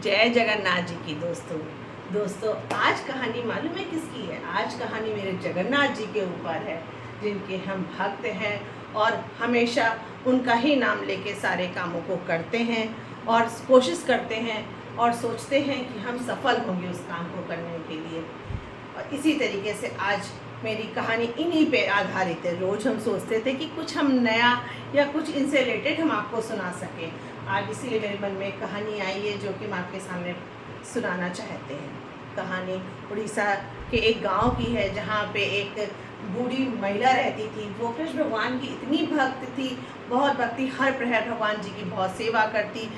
जय जगन्नाथ जी की दोस्तों आज कहानी मालूम है किसकी है। आज कहानी मेरे जगन्नाथ जी के ऊपर है, जिनके हम भक्त हैं और हमेशा उनका ही नाम लेके सारे कामों को करते हैं और कोशिश करते हैं और सोचते हैं कि हम सफल होंगे उस काम को करने के लिए। और इसी तरीके से आज मेरी कहानी इन्हीं पे आधारित है। रोज़ हम सोचते थे कि कुछ हम नया या कुछ इनसे रिलेटेड हम आपको सुना सकें। आज इसीलिए मेरे मन में एक कहानी आई है जो कि मैं आपके सामने सुनाना चाहते हैं। कहानी उड़ीसा के एक गांव की है, जहाँ पे एक बूढ़ी महिला रहती थी। वो कृष्ण भगवान की इतनी भक्त थी, बहुत भक्ति, हर प्रहर भगवान जी की बहुत सेवा करती,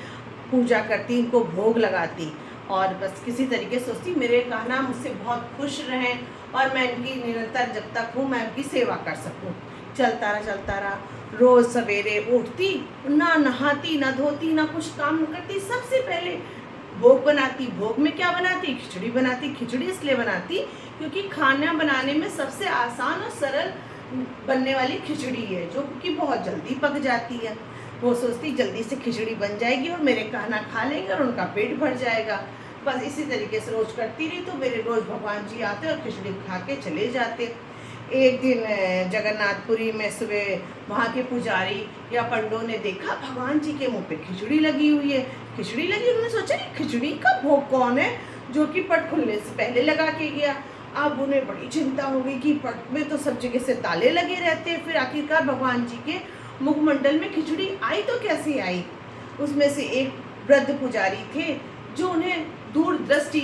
पूजा करती, इनको भोग लगाती और बस किसी तरीके से सोचती मेरे कहना मुझसे बहुत खुश रहें और मैं इनकी निरंतर जब तक हूँ मैं इनकी सेवा कर सकूँ। चलता रहा। रोज़ सवेरे उठती, ना नहाती, ना धोती, ना कुछ काम करती, सबसे पहले भोग बनाती। भोग में क्या बनाती? खिचड़ी बनाती। खिचड़ी इसलिए बनाती क्योंकि खाना बनाने में सबसे आसान और सरल बनने वाली खिचड़ी है, जो कि बहुत जल्दी पक जाती है। वो सोचती जल्दी से खिचड़ी बन जाएगी और मेरे खाना खा लेंगे और उनका पेट भर जाएगा। बस इसी तरीके से रोज़ करती रही तो मेरे रोज़ भगवान जी आते और खिचड़ी खा के चले जाते। एक दिन जगन्नाथपुरी में सुबह वहाँ के पुजारी या पंडों ने देखा भगवान जी के मुंह पे खिचड़ी लगी हुई है। खिचड़ी लगी, उन्होंने सोचा कि खिचड़ी का भोग कौन है जो कि पट खुलने से पहले लगा के गया। अब उन्हें बड़ी चिंता हो गई कि पट में तो सब जगह से ताले लगे रहते हैं, फिर आखिरकार भगवान जी के मुखमंडल में खिचड़ी आई तो कैसे आई। उसमें से एक वृद्ध पुजारी थे जो उन्हें दूरदृष्टि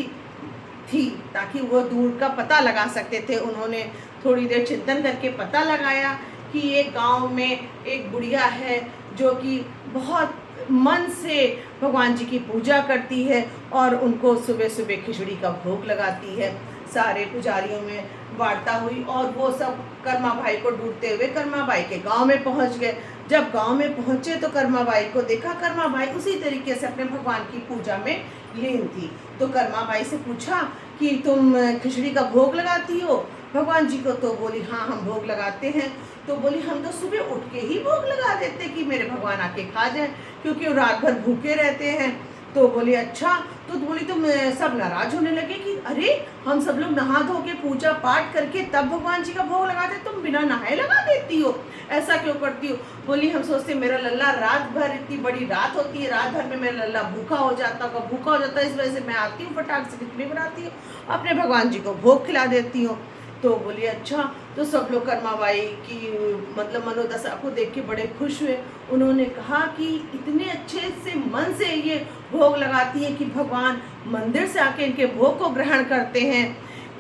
थी ताकि वो दूर का पता लगा सकते थे। उन्होंने थोड़ी देर चिंतन करके पता लगाया कि ये गांव में एक बुढ़िया है जो कि बहुत मन से भगवान जी की पूजा करती है और उनको सुबह सुबह खिचड़ी का भोग लगाती है। सारे पुजारियों में वार्ता हुई और वो सब कर्मा भाई को ढूंढते हुए कर्मा भाई के गांव में पहुंच गए। जब गांव में पहुंचे तो कर्मा भाई को देखा। कर्मा भाई उसी तरीके से अपने भगवान की पूजा में लीन थी। तो कर्मा भाई से पूछा कि तुम खिचड़ी का भोग लगाती हो भगवान जी को? तो बोली हाँ हम भोग लगाते हैं। तो बोली हम तो सुबह उठ के ही भोग लगा देते कि मेरे भगवान आके खा जाए, क्योंकि वो रात भर भूखे रहते हैं। तो बोली अच्छा। तो बोली तुम सब नाराज होने लगे कि अरे हम सब लोग नहा धो के पूजा पाठ करके तब भगवान जी का भोग लगाते, तुम बिना नहाए लगा देती हो, ऐसा क्यों करती हो? बोली हम सोचते मेरा लल्ला रात भर, इतनी बड़ी रात होती है, रात भर में मेरा लल्ला भूखा हो जाता है, इस वजह से मैं आती हूँ, फटाक से खिचड़ी बनाती हूँ, अपने भगवान जी को भोग खिला देती हूँ। तो बोली अच्छा। तो सब लोग कर्माबाई की मतलब मनोदशा को देख के बड़े खुश हुए। उन्होंने कहा कि इतने अच्छे से मन से ये भोग लगाती है कि भगवान मंदिर से आके इनके भोग को ग्रहण करते हैं,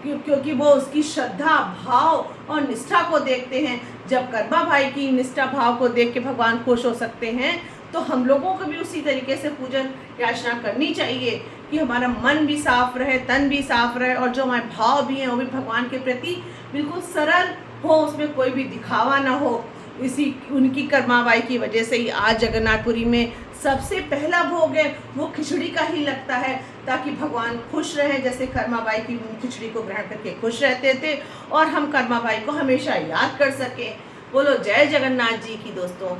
क्योंकि वो उसकी श्रद्धा, भाव और निष्ठा को देखते हैं। जब कर्मा भाई की निष्ठा भाव को देख के भगवान खुश हो सकते हैं तो हम लोगों को भी उसी तरीके से पूजन याचना करनी चाहिए कि हमारा मन भी साफ रहे, तन भी साफ रहे और जो हमारे भाव भी हैं वो भी भगवान के प्रति बिल्कुल सरल हो, उसमें कोई भी दिखावा ना हो। इसी उनकी कर्माबाई की वजह से ही आज जगन्नाथपुरी में सबसे पहला भोग है वो खिचड़ी का ही लगता है, ताकि भगवान खुश रहें, जैसे कर्माबाई की खिचड़ी को ग्रहण करके खुश रहते थे और हम कर्माबाई को हमेशा याद कर सकें। बोलो जय जगन्नाथ जी की दोस्तों।